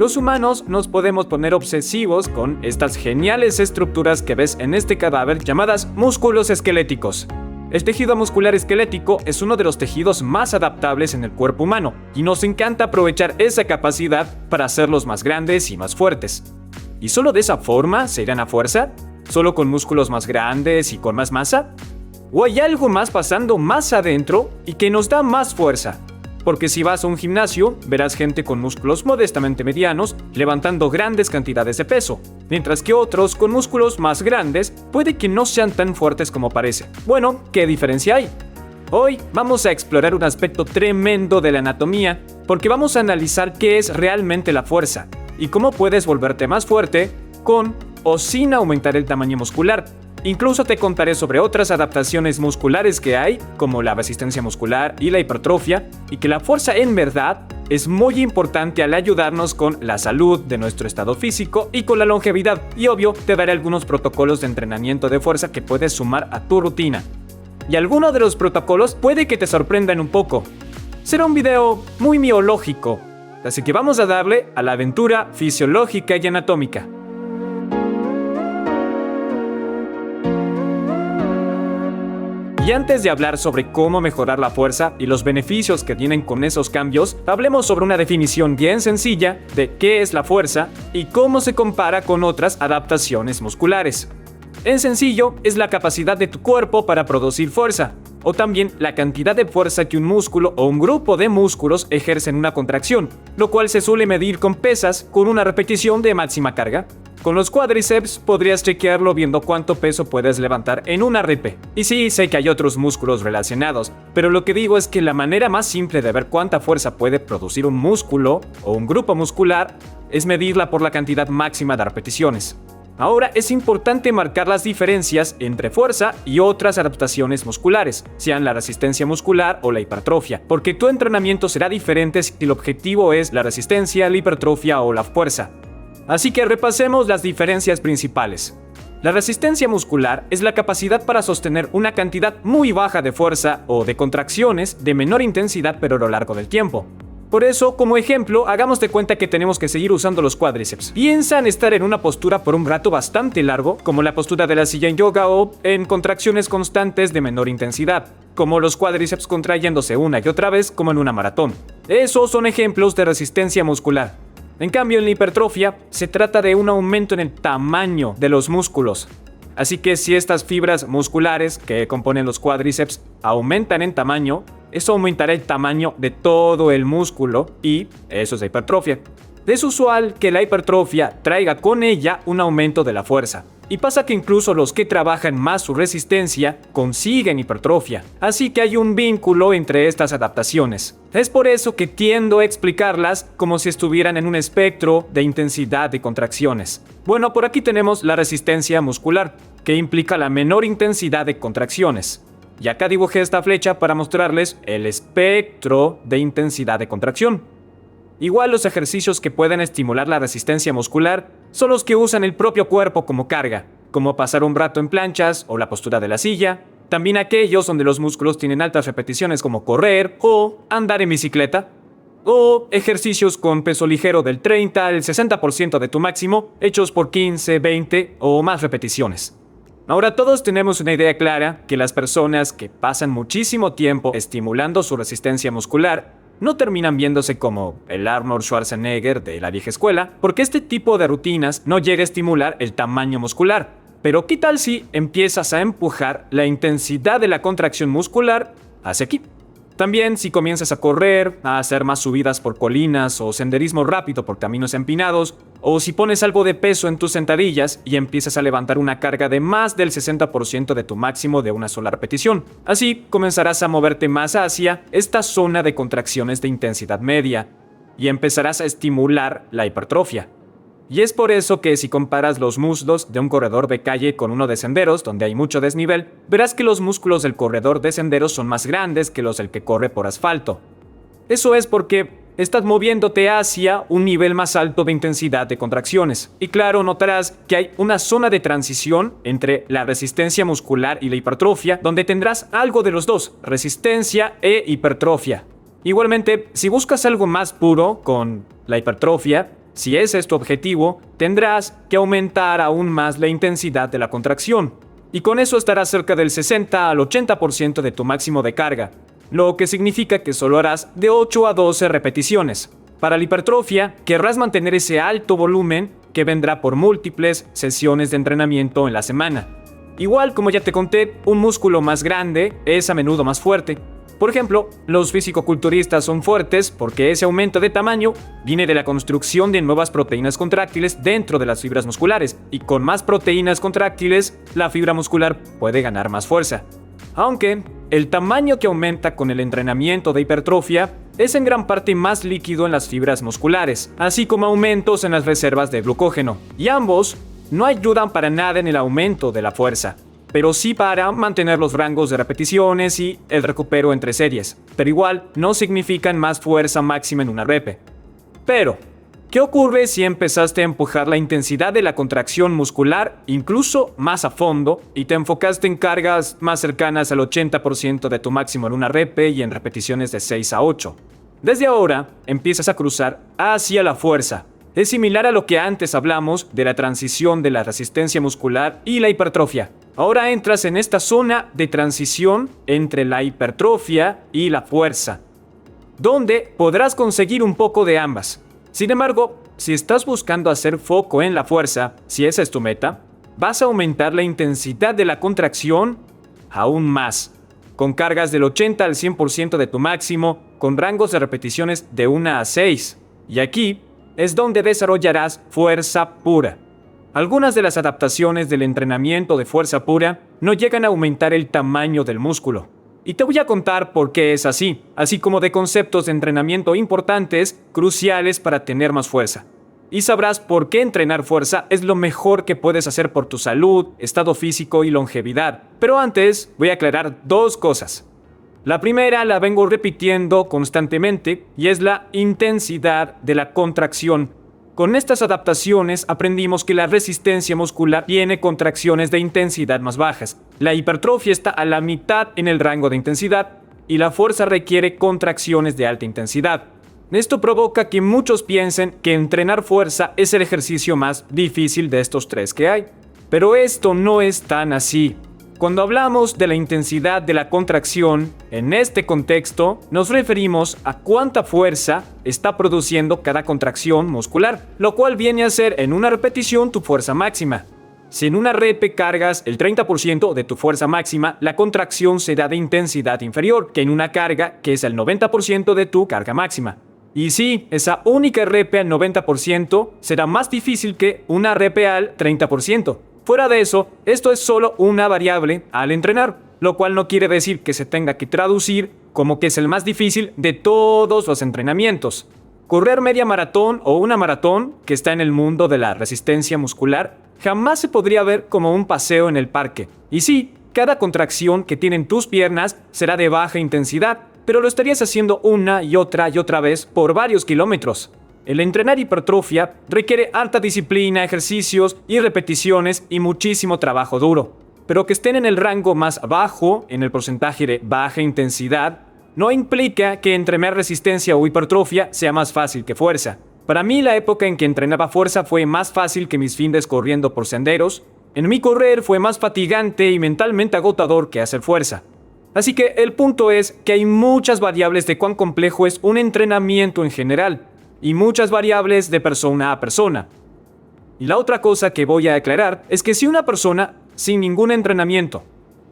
Los humanos nos podemos poner obsesivos con estas geniales estructuras que ves en este cadáver llamadas músculos esqueléticos. El tejido muscular esquelético es uno de los tejidos más adaptables en el cuerpo humano y nos encanta aprovechar esa capacidad para hacerlos más grandes y más fuertes. ¿Y solo de esa forma se irán a fuerza? ¿Solo con músculos más grandes y con más masa? ¿O hay algo más pasando más adentro y que nos da más fuerza? Porque si vas a un gimnasio, verás gente con músculos modestamente medianos levantando grandes cantidades de peso, mientras que otros con músculos más grandes puede que no sean tan fuertes como parece. Bueno, ¿qué diferencia hay? Hoy vamos a explorar un aspecto tremendo de la anatomía, porque vamos a analizar qué es realmente la fuerza y cómo puedes volverte más fuerte con o sin aumentar el tamaño muscular. Incluso te contaré sobre otras adaptaciones musculares que hay, como la resistencia muscular y la hipertrofia, y que la fuerza en verdad es muy importante al ayudarnos con la salud de nuestro estado físico y con la longevidad. Y obvio, te daré algunos protocolos de entrenamiento de fuerza que puedes sumar a tu rutina. Y algunos de los protocolos puede que te sorprendan un poco. Será un video muy biológico, así que vamos a darle a la aventura fisiológica y anatómica. Y antes de hablar sobre cómo mejorar la fuerza y los beneficios que tienen con esos cambios, hablemos sobre una definición bien sencilla de qué es la fuerza y cómo se compara con otras adaptaciones musculares. En sencillo, es la capacidad de tu cuerpo para producir fuerza, o también la cantidad de fuerza que un músculo o un grupo de músculos ejercen una contracción, lo cual se suele medir con pesas con una repetición de máxima carga. Con los cuádriceps podrías chequearlo viendo cuánto peso puedes levantar en una rep. Y sí, sé que hay otros músculos relacionados, pero lo que digo es que la manera más simple de ver cuánta fuerza puede producir un músculo o un grupo muscular es medirla por la cantidad máxima de repeticiones. Ahora es importante marcar las diferencias entre fuerza y otras adaptaciones musculares, sean la resistencia muscular o la hipertrofia, porque tu entrenamiento será diferente si el objetivo es la resistencia, la hipertrofia o la fuerza. Así que repasemos las diferencias principales. La resistencia muscular es la capacidad para sostener una cantidad muy baja de fuerza o de contracciones de menor intensidad pero a lo largo del tiempo. Por eso, como ejemplo, hagamos de cuenta que tenemos que seguir usando los cuádriceps. Piensa en estar en una postura por un rato bastante largo, como la postura de la silla en yoga, o en contracciones constantes de menor intensidad, como los cuádriceps contrayéndose una y otra vez como en una maratón. Esos son ejemplos de resistencia muscular. En cambio, en la hipertrofia se trata de un aumento en el tamaño de los músculos. Así que si estas fibras musculares que componen los cuádriceps aumentan en tamaño, eso aumentará el tamaño de todo el músculo y eso es la hipertrofia. Es usual que la hipertrofia traiga con ella un aumento de la fuerza. Y pasa que incluso los que trabajan más su resistencia consiguen hipertrofia. Así que hay un vínculo entre estas adaptaciones. Es por eso que tiendo a explicarlas como si estuvieran en un espectro de intensidad de contracciones. Bueno, por aquí tenemos la resistencia muscular, que implica la menor intensidad de contracciones. Y acá dibujé esta flecha para mostrarles el espectro de intensidad de contracción. Igual los ejercicios que pueden estimular la resistencia muscular son los que usan el propio cuerpo como carga, como pasar un rato en planchas o la postura de la silla. También aquellos donde los músculos tienen altas repeticiones como correr o andar en bicicleta. O ejercicios con peso ligero del 30 al 60% de tu máximo, hechos por 15, 20 o más repeticiones. Ahora todos tenemos una idea clara que las personas que pasan muchísimo tiempo estimulando su resistencia muscular no terminan viéndose como el Arnold Schwarzenegger de la vieja escuela, porque este tipo de rutinas no llega a estimular el tamaño muscular. Pero ¿qué tal si empiezas a empujar la intensidad de la contracción muscular hacia aquí? También si comienzas a correr, a hacer más subidas por colinas o senderismo rápido por caminos empinados, o si pones algo de peso en tus sentadillas y empiezas a levantar una carga de más del 60% de tu máximo de una sola repetición. Así comenzarás a moverte más hacia esta zona de contracciones de intensidad media y empezarás a estimular la hipertrofia. Y es por eso que si comparas los muslos de un corredor de calle con uno de senderos, donde hay mucho desnivel, verás que los músculos del corredor de senderos son más grandes que los del que corre por asfalto. Eso es porque estás moviéndote hacia un nivel más alto de intensidad de contracciones. Y claro, notarás que hay una zona de transición entre la resistencia muscular y la hipertrofia, donde tendrás algo de los dos, resistencia e hipertrofia. Igualmente, si buscas algo más puro con la hipertrofia, Si ese es tu objetivo, tendrás que aumentar aún más la intensidad de la contracción. Y con eso estarás cerca del 60 al 80% de tu máximo de carga, lo que significa que solo harás de 8 a 12 repeticiones. Para la hipertrofia, querrás mantener ese alto volumen que vendrá por múltiples sesiones de entrenamiento en la semana. Igual, como ya te conté, un músculo más grande es a menudo más fuerte. Por ejemplo, los fisicoculturistas son fuertes porque ese aumento de tamaño viene de la construcción de nuevas proteínas contráctiles dentro de las fibras musculares, y con más proteínas contráctiles, la fibra muscular puede ganar más fuerza. Aunque el tamaño que aumenta con el entrenamiento de hipertrofia es en gran parte más líquido en las fibras musculares, así como aumentos en las reservas de glucógeno, y ambos no ayudan para nada en el aumento de la fuerza, pero sí para mantener los rangos de repeticiones y el recupero entre series, pero igual no significan más fuerza máxima en una rep. Pero, ¿qué ocurre si empezaste a empujar la intensidad de la contracción muscular incluso más a fondo y te enfocaste en cargas más cercanas al 80% de tu máximo en una rep y en repeticiones de 6 a 8? Desde ahora empiezas a cruzar hacia la fuerza. Es similar a lo que antes hablamos de la transición de la resistencia muscular y la hipertrofia. Ahora entras en esta zona de transición entre la hipertrofia y la fuerza, donde podrás conseguir un poco de ambas. Sin embargo, si estás buscando hacer foco en la fuerza, si esa es tu meta, vas a aumentar la intensidad de la contracción aún más, con cargas del 80 al 100% de tu máximo, con rangos de repeticiones de 1 a 6. Y aquí es donde desarrollarás fuerza pura. Algunas de las adaptaciones del entrenamiento de fuerza pura no llegan a aumentar el tamaño del músculo. Y te voy a contar por qué es así como de conceptos de entrenamiento importantes, cruciales para tener más fuerza. Y sabrás por qué entrenar fuerza es lo mejor que puedes hacer por tu salud, estado físico y longevidad. Pero antes, voy a aclarar dos cosas. La primera la vengo repitiendo constantemente y es la intensidad de la contracción. Con estas adaptaciones aprendimos que la resistencia muscular tiene contracciones de intensidad más bajas. La hipertrofia está a la mitad en el rango de intensidad y la fuerza requiere contracciones de alta intensidad. Esto provoca que muchos piensen que entrenar fuerza es el ejercicio más difícil de estos tres que hay. Pero esto no es tan así. Cuando hablamos de la intensidad de la contracción, en este contexto nos referimos a cuánta fuerza está produciendo cada contracción muscular, lo cual viene a ser en una repetición tu fuerza máxima. Si en una rep cargas el 30% de tu fuerza máxima, la contracción será de intensidad inferior que en una carga que es el 90% de tu carga máxima. Y sí, esa única rep al 90% será más difícil que una rep al 30%. Fuera de eso, esto es solo una variable al entrenar, lo cual no quiere decir que se tenga que traducir como que es el más difícil de todos los entrenamientos. Correr media maratón o una maratón, que está en el mundo de la resistencia muscular, jamás se podría ver como un paseo en el parque. Y sí, cada contracción que tienen tus piernas será de baja intensidad, pero lo estarías haciendo una y otra vez por varios kilómetros. El entrenar hipertrofia requiere alta disciplina, ejercicios y repeticiones y muchísimo trabajo duro. Pero que estén en el rango más bajo, en el porcentaje de baja intensidad, no implica que entrenar resistencia o hipertrofia sea más fácil que fuerza. Para mí la época en que entrenaba fuerza fue más fácil que mis fines corriendo por senderos. En mi correr fue más fatigante y mentalmente agotador que hacer fuerza. Así que el punto es que hay muchas variables de cuán complejo es un entrenamiento en general. Y muchas variables de persona a persona. Y la otra cosa que voy a aclarar es que si una persona sin ningún entrenamiento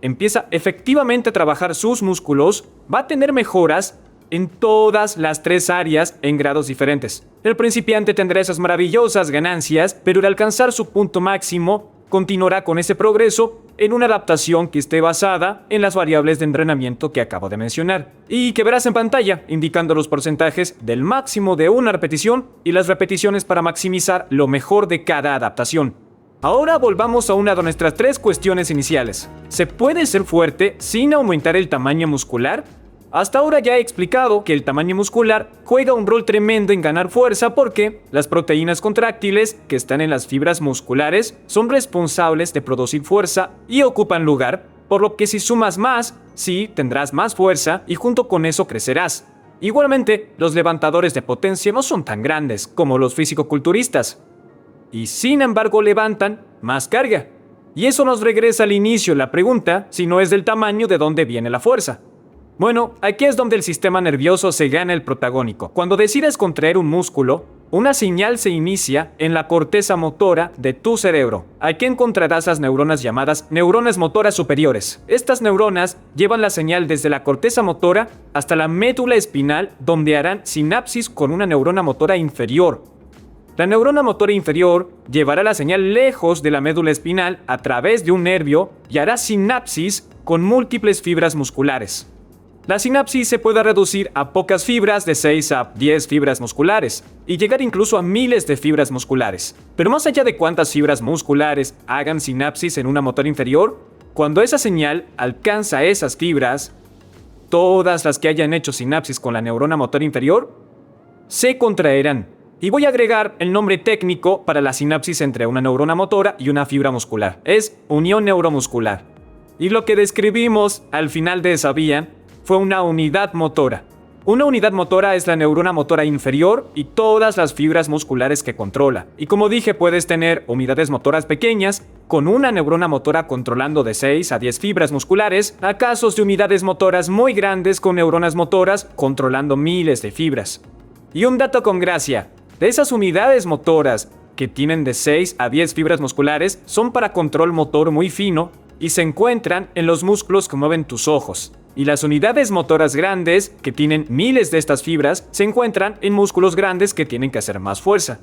empieza efectivamente a trabajar sus músculos, va a tener mejoras en todas las tres áreas en grados diferentes. El principiante tendrá esas maravillosas ganancias, pero al alcanzar su punto máximo, continuará con ese progreso en una adaptación que esté basada en las variables de entrenamiento que acabo de mencionar y que verás en pantalla, indicando los porcentajes del máximo de una repetición y las repeticiones para maximizar lo mejor de cada adaptación. Ahora volvamos a una de nuestras tres cuestiones iniciales. ¿Se puede ser fuerte sin aumentar el tamaño muscular? Hasta ahora ya he explicado que el tamaño muscular juega un rol tremendo en ganar fuerza porque las proteínas contráctiles que están en las fibras musculares son responsables de producir fuerza y ocupan lugar, por lo que si sumas más, sí tendrás más fuerza y junto con eso crecerás. Igualmente, los levantadores de potencia no son tan grandes como los fisicoculturistas, y sin embargo levantan más carga. Y eso nos regresa al inicio la pregunta si no es del tamaño de dónde viene la fuerza. Bueno, aquí es donde el sistema nervioso se gana el protagónico. Cuando decides contraer un músculo, una señal se inicia en la corteza motora de tu cerebro. Aquí encontrarás las neuronas llamadas neuronas motoras superiores. Estas neuronas llevan la señal desde la corteza motora hasta la médula espinal, donde harán sinapsis con una neurona motora inferior. La neurona motora inferior llevará la señal lejos de la médula espinal a través de un nervio y hará sinapsis con múltiples fibras musculares. La sinapsis se puede reducir a pocas fibras de 6 a 10 fibras musculares y llegar incluso a miles de fibras musculares. Pero más allá de cuántas fibras musculares hagan sinapsis en una motora inferior, cuando esa señal alcanza esas fibras, todas las que hayan hecho sinapsis con la neurona motora inferior se contraerán. Y voy a agregar el nombre técnico para la sinapsis entre una neurona motora y una fibra muscular. Es unión neuromuscular. Y lo que describimos al final de esa vía fue una unidad motora. Una unidad motora es la neurona motora inferior y todas las fibras musculares que controla. Y como dije, puedes tener unidades motoras pequeñas con una neurona motora controlando de 6 a 10 fibras musculares, a casos de unidades motoras muy grandes con neuronas motoras controlando miles de fibras. Y un dato con gracia, de esas unidades motoras que tienen de 6 a 10 fibras musculares son para control motor muy fino y se encuentran en los músculos que mueven tus ojos. Y las unidades motoras grandes, que tienen miles de estas fibras, se encuentran en músculos grandes que tienen que hacer más fuerza.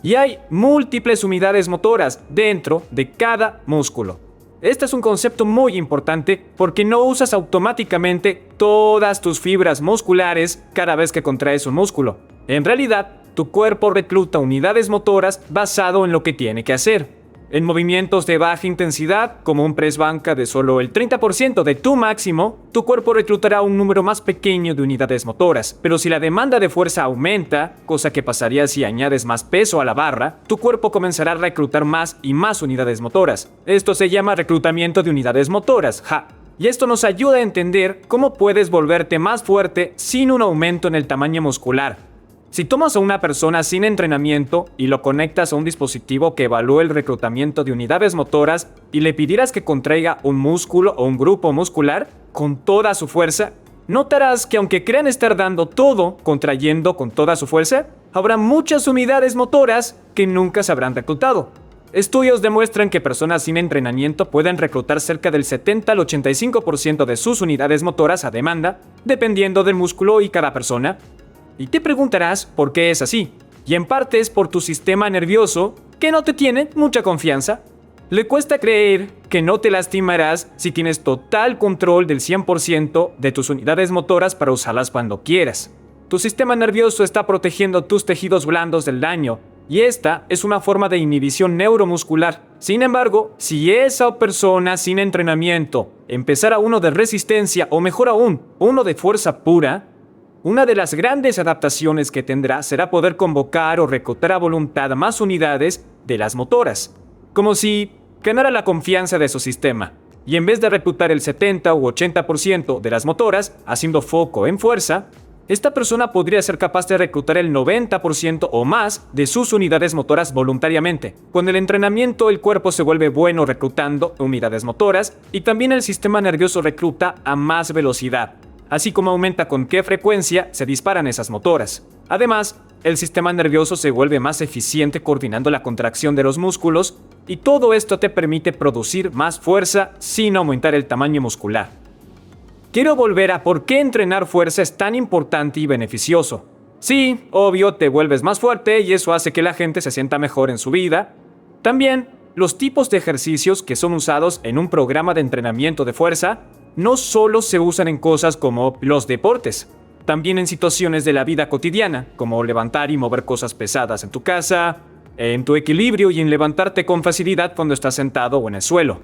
Y hay múltiples unidades motoras dentro de cada músculo. Este es un concepto muy importante porque no usas automáticamente todas tus fibras musculares cada vez que contraes un músculo. En realidad, tu cuerpo recluta unidades motoras basado en lo que tiene que hacer. En movimientos de baja intensidad, como un press banca de solo el 30% de tu máximo, tu cuerpo reclutará un número más pequeño de unidades motoras. Pero si la demanda de fuerza aumenta, cosa que pasaría si añades más peso a la barra, tu cuerpo comenzará a reclutar más y más unidades motoras. Esto se llama reclutamiento de unidades motoras, Y esto nos ayuda a entender cómo puedes volverte más fuerte sin un aumento en el tamaño muscular. Si tomas a una persona sin entrenamiento y lo conectas a un dispositivo que evalúe el reclutamiento de unidades motoras y le pidieras que contraiga un músculo o un grupo muscular con toda su fuerza, notarás que aunque crean estar dando todo contrayendo con toda su fuerza, habrá muchas unidades motoras que nunca se habrán reclutado. Estudios demuestran que personas sin entrenamiento pueden reclutar cerca del 70 al 85% de sus unidades motoras a demanda, dependiendo del músculo y cada persona. Y te preguntarás por qué es así. Y en parte es por tu sistema nervioso, que no te tiene mucha confianza. Le cuesta creer que no te lastimarás si tienes total control del 100% de tus unidades motoras para usarlas cuando quieras. Tu sistema nervioso está protegiendo tus tejidos blandos del daño, y esta es una forma de inhibición neuromuscular. Sin embargo, si esa persona sin entrenamiento empezara uno de resistencia o mejor aún, uno de fuerza pura, una de las grandes adaptaciones que tendrá será poder convocar o reclutar a voluntad más unidades de las motoras, como si ganara la confianza de su sistema. Y en vez de reclutar el 70 u 80% de las motoras, haciendo foco en fuerza, esta persona podría ser capaz de reclutar el 90% o más de sus unidades motoras voluntariamente. Con el entrenamiento, el cuerpo se vuelve bueno reclutando unidades motoras y también el sistema nervioso recluta a más velocidad, así como aumenta con qué frecuencia se disparan esas motoras. Además, el sistema nervioso se vuelve más eficiente coordinando la contracción de los músculos y todo esto te permite producir más fuerza sin aumentar el tamaño muscular. Quiero volver a por qué entrenar fuerza es tan importante y beneficioso. Sí, obvio, te vuelves más fuerte y eso hace que la gente se sienta mejor en su vida. También, los tipos de ejercicios que son usados en un programa de entrenamiento de fuerza no solo se usan en cosas como los deportes, también en situaciones de la vida cotidiana, como levantar y mover cosas pesadas en tu casa, en tu equilibrio y en levantarte con facilidad cuando estás sentado o en el suelo.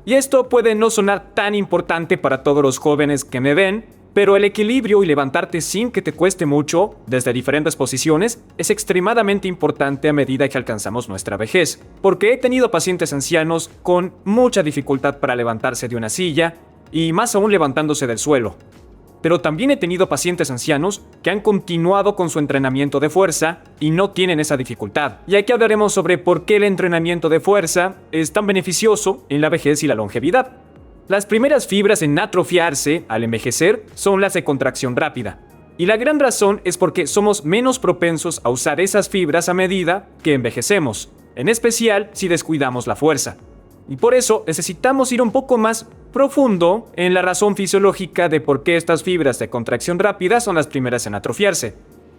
Y esto puede no sonar tan importante para todos los jóvenes que me ven, pero el equilibrio y levantarte sin que te cueste mucho, desde diferentes posiciones, es extremadamente importante a medida que alcanzamos nuestra vejez, porque he tenido pacientes ancianos con mucha dificultad para levantarse de una silla, y más aún levantándose del suelo. pero también he tenido pacientes ancianos que han continuado con su entrenamiento de fuerza y no tienen esa dificultad. Y aquí hablaremos sobre por qué el entrenamiento de fuerza es tan beneficioso en la vejez y la longevidad. Las primeras fibras en atrofiarse al envejecer son las de contracción rápida. Y la gran razón es porque somos menos propensos a usar esas fibras a medida que envejecemos, en especial si descuidamos la fuerza. Y por eso necesitamos ir un poco más profundo en la razón fisiológica de por qué estas fibras de contracción rápida son las primeras en atrofiarse.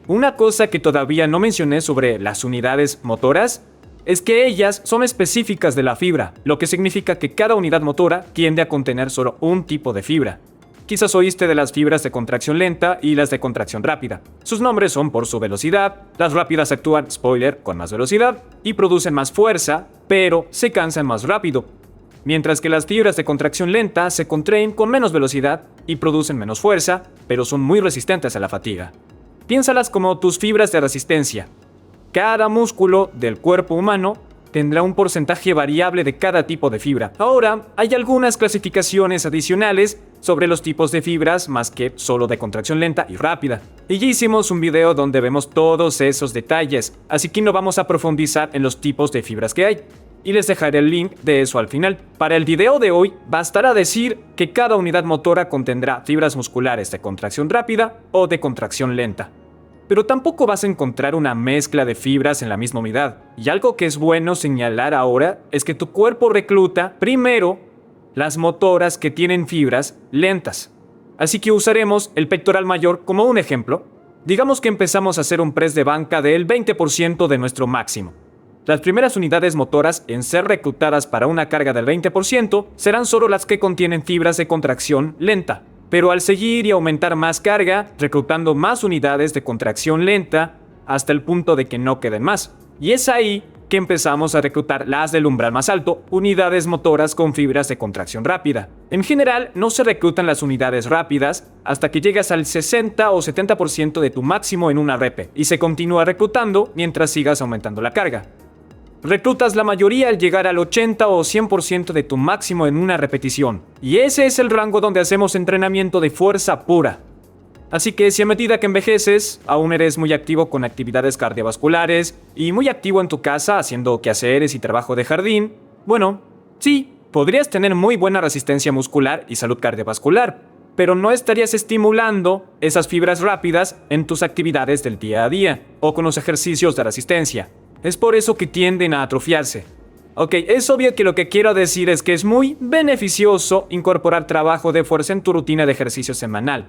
Una cosa que todavía no mencioné sobre las unidades motoras es que ellas son específicas de la fibra, lo que significa que cada unidad motora tiende a contener solo un tipo de fibra. Quizás oíste de las fibras de contracción lenta y las de contracción rápida. Sus nombres son por su velocidad. Las rápidas actúan, spoiler, con más velocidad y producen más fuerza, pero se cansan más rápido. Mientras que las fibras de contracción lenta se contraen con menos velocidad y producen menos fuerza, pero son muy resistentes a la fatiga. Piénsalas como tus fibras de resistencia. Cada músculo del cuerpo humano tendrá un porcentaje variable de cada tipo de fibra. Ahora, hay algunas clasificaciones adicionales sobre los tipos de fibras más que solo de contracción lenta y rápida. Y ya hicimos un video donde vemos todos esos detalles, así que no vamos a profundizar en los tipos de fibras que hay. Y les dejaré el link de eso al final. Para el video de hoy, bastará decir que cada unidad motora contendrá fibras musculares de contracción rápida o de contracción lenta. Pero tampoco vas a encontrar una mezcla de fibras en la misma unidad. Y algo que es bueno señalar ahora es que tu cuerpo recluta primero las motoras que tienen fibras lentas. Así que usaremos el pectoral mayor como un ejemplo. Digamos que empezamos a hacer un press de banca del 20% de nuestro máximo. Las primeras unidades motoras en ser reclutadas para una carga del 20% serán solo las que contienen fibras de contracción lenta. Pero al seguir y aumentar más carga, reclutando más unidades de contracción lenta, hasta el punto de que no queden más. Y es ahí que empezamos a reclutar las del umbral más alto, unidades motoras con fibras de contracción rápida. En general, no se reclutan las unidades rápidas hasta que llegas al 60 o 70% de tu máximo en una rep, y se continúa reclutando mientras sigas aumentando la carga. Reclutas la mayoría al llegar al 80 o 100% de tu máximo en una repetición. Y ese es el rango donde hacemos entrenamiento de fuerza pura. Así que si a medida que envejeces, aún eres muy activo con actividades cardiovasculares y muy activo en tu casa haciendo quehaceres y trabajo de jardín, bueno, sí, podrías tener muy buena resistencia muscular y salud cardiovascular, pero no estarías estimulando esas fibras rápidas en tus actividades del día a día o con los ejercicios de resistencia. Es por eso que tienden a atrofiarse. Ok, es obvio que lo que quiero decir es que es muy beneficioso incorporar trabajo de fuerza en tu rutina de ejercicio semanal.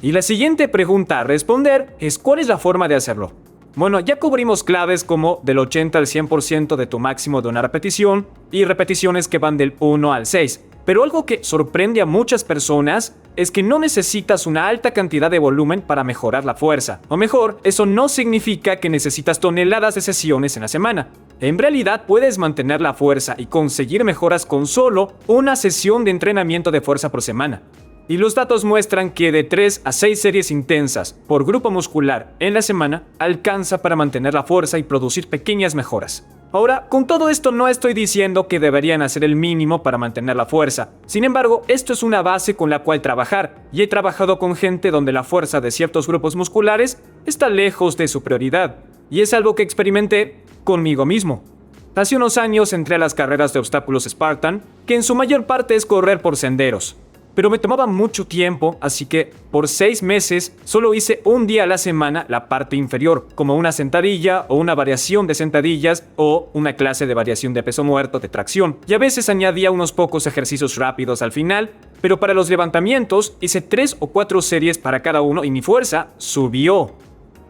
Y la siguiente pregunta a responder es ¿cuál es la forma de hacerlo? Bueno, ya cubrimos claves como del 80 al 100% de tu máximo de una repetición y repeticiones que van del 1 al 6. Pero algo que sorprende a muchas personas es que no necesitas una alta cantidad de volumen para mejorar la fuerza. O mejor, eso no significa que necesitas toneladas de sesiones en la semana. En realidad, puedes mantener la fuerza y conseguir mejoras con solo una sesión de entrenamiento de fuerza por semana. Y los datos muestran que de 3 a 6 series intensas por grupo muscular en la semana alcanza para mantener la fuerza y producir pequeñas mejoras. Ahora, con todo esto no estoy diciendo que deberían hacer el mínimo para mantener la fuerza. Sin embargo, esto es una base con la cual trabajar, y he trabajado con gente donde la fuerza de ciertos grupos musculares está lejos de su prioridad. Y es algo que experimenté conmigo mismo. Hace unos años entré a las carreras de obstáculos Spartan, que en su mayor parte es correr por senderos. Pero me tomaba mucho tiempo, así que por 6 meses solo hice un día a la semana la parte inferior, como una sentadilla o una variación de sentadillas o una clase de variación de peso muerto de tracción. Y a veces añadía unos pocos ejercicios rápidos al final, pero para los levantamientos hice 3 o 4 series para cada uno y mi fuerza subió.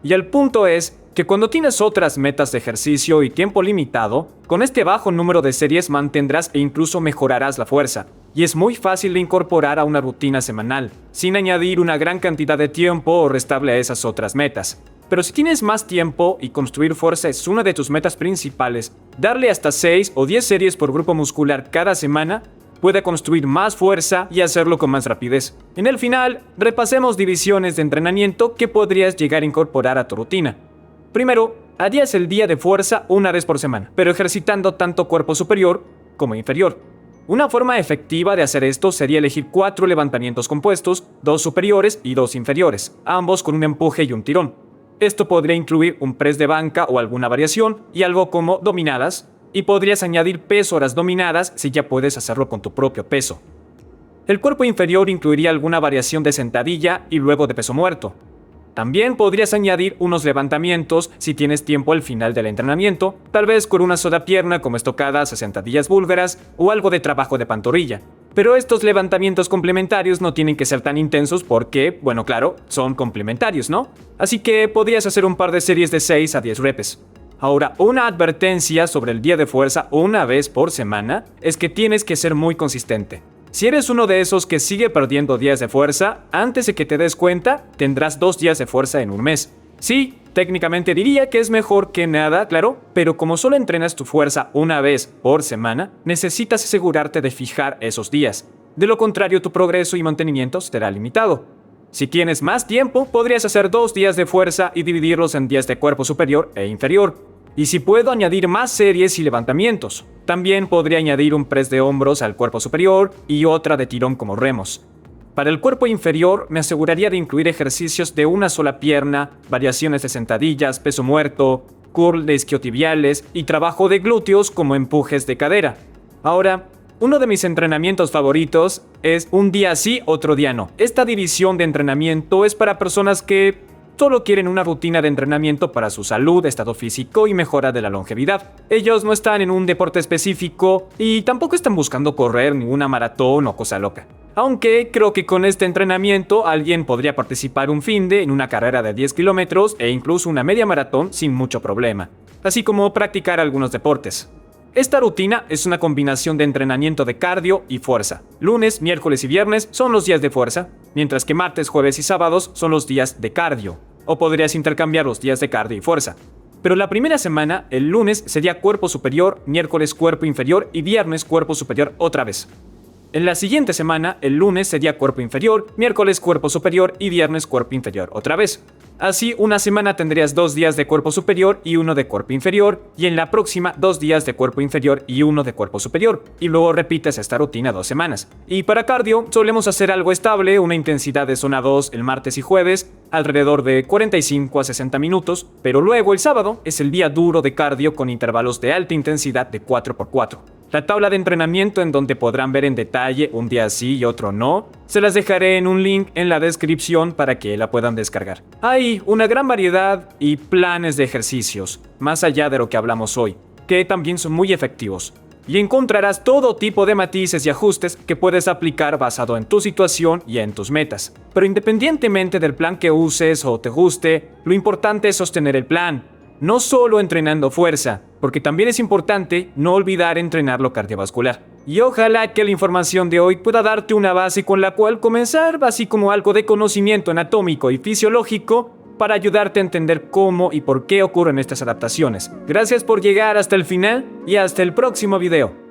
Y el punto es que cuando tienes otras metas de ejercicio y tiempo limitado, con este bajo número de series mantendrás e incluso mejorarás la fuerza. Y es muy fácil de incorporar a una rutina semanal, sin añadir una gran cantidad de tiempo o restarle a esas otras metas. Pero si tienes más tiempo y construir fuerza es una de tus metas principales, darle hasta 6 o 10 series por grupo muscular cada semana puede construir más fuerza y hacerlo con más rapidez. En el final, repasemos divisiones de entrenamiento que podrías llegar a incorporar a tu rutina. Primero, harías el día de fuerza una vez por semana, pero ejercitando tanto cuerpo superior como inferior. Una forma efectiva de hacer esto sería elegir 4 levantamientos compuestos, 2 superiores y 2 inferiores, ambos con un empuje y un tirón. Esto podría incluir un press de banca o alguna variación y algo como dominadas, y podrías añadir peso a las dominadas si ya puedes hacerlo con tu propio peso. El cuerpo inferior incluiría alguna variación de sentadilla y luego de peso muerto. También podrías añadir unos levantamientos si tienes tiempo al final del entrenamiento, tal vez con una sola pierna como estocadas o sentadillas búlgaras o algo de trabajo de pantorrilla. Pero estos levantamientos complementarios no tienen que ser tan intensos porque, bueno, claro, son complementarios, ¿no? Así que podrías hacer un par de series de 6 a 10 reps. Ahora, una advertencia sobre el día de fuerza una vez por semana es que tienes que ser muy consistente. Si eres uno de esos que sigue perdiendo días de fuerza, antes de que te des cuenta, tendrás 2 días de fuerza en un mes. Sí, técnicamente diría que es mejor que nada, claro, pero como solo entrenas tu fuerza una vez por semana, necesitas asegurarte de fijar esos días. De lo contrario, tu progreso y mantenimiento será limitado. Si tienes más tiempo, podrías hacer 2 días de fuerza y dividirlos en días de cuerpo superior e inferior. Y si puedo añadir más series y levantamientos. También podría añadir un press de hombros al cuerpo superior y otra de tirón como remos. Para el cuerpo inferior me aseguraría de incluir ejercicios de una sola pierna, variaciones de sentadillas, peso muerto, curl de isquiotibiales y trabajo de glúteos como empujes de cadera. Ahora, uno de mis entrenamientos favoritos es un día sí, otro día no. Esta división de entrenamiento es para personas que solo quieren una rutina de entrenamiento para su salud, estado físico y mejora de la longevidad. Ellos no están en un deporte específico y tampoco están buscando correr ninguna maratón o cosa loca. Aunque creo que con este entrenamiento alguien podría participar un finde en una carrera de 10 kilómetros e incluso una media maratón sin mucho problema, así como practicar algunos deportes. Esta rutina es una combinación de entrenamiento de cardio y fuerza. Lunes, miércoles y viernes son los días de fuerza, mientras que martes, jueves y sábados son los días de cardio. O podrías intercambiar los días de cardio y fuerza. Pero la primera semana, el lunes sería cuerpo superior, miércoles cuerpo inferior y viernes cuerpo superior otra vez. En la siguiente semana, el lunes sería cuerpo inferior, miércoles cuerpo superior y viernes cuerpo inferior otra vez. Así, una semana tendrías 2 días de cuerpo superior y 1 de cuerpo inferior, y en la próxima 2 días de cuerpo inferior y 1 de cuerpo superior, y luego repites esta rutina 2 semanas. Y para cardio, solemos hacer algo estable, una intensidad de zona 2 el martes y jueves, alrededor de 45 a 60 minutos, pero luego el sábado es el día duro de cardio con intervalos de alta intensidad de 4x4. La tabla de entrenamiento en donde podrán ver en detalle un día sí y otro no, se las dejaré en un link en la descripción para que la puedan descargar. Hay una gran variedad y planes de ejercicios, más allá de lo que hablamos hoy, que también son muy efectivos. Y encontrarás todo tipo de matices y ajustes que puedes aplicar basado en tu situación y en tus metas. Pero independientemente del plan que uses o te guste, lo importante es sostener el plan. No solo entrenando fuerza, porque también es importante no olvidar entrenar lo cardiovascular. Y ojalá que la información de hoy pueda darte una base con la cual comenzar, así como algo de conocimiento anatómico y fisiológico, para ayudarte a entender cómo y por qué ocurren estas adaptaciones. Gracias por llegar hasta el final y hasta el próximo video.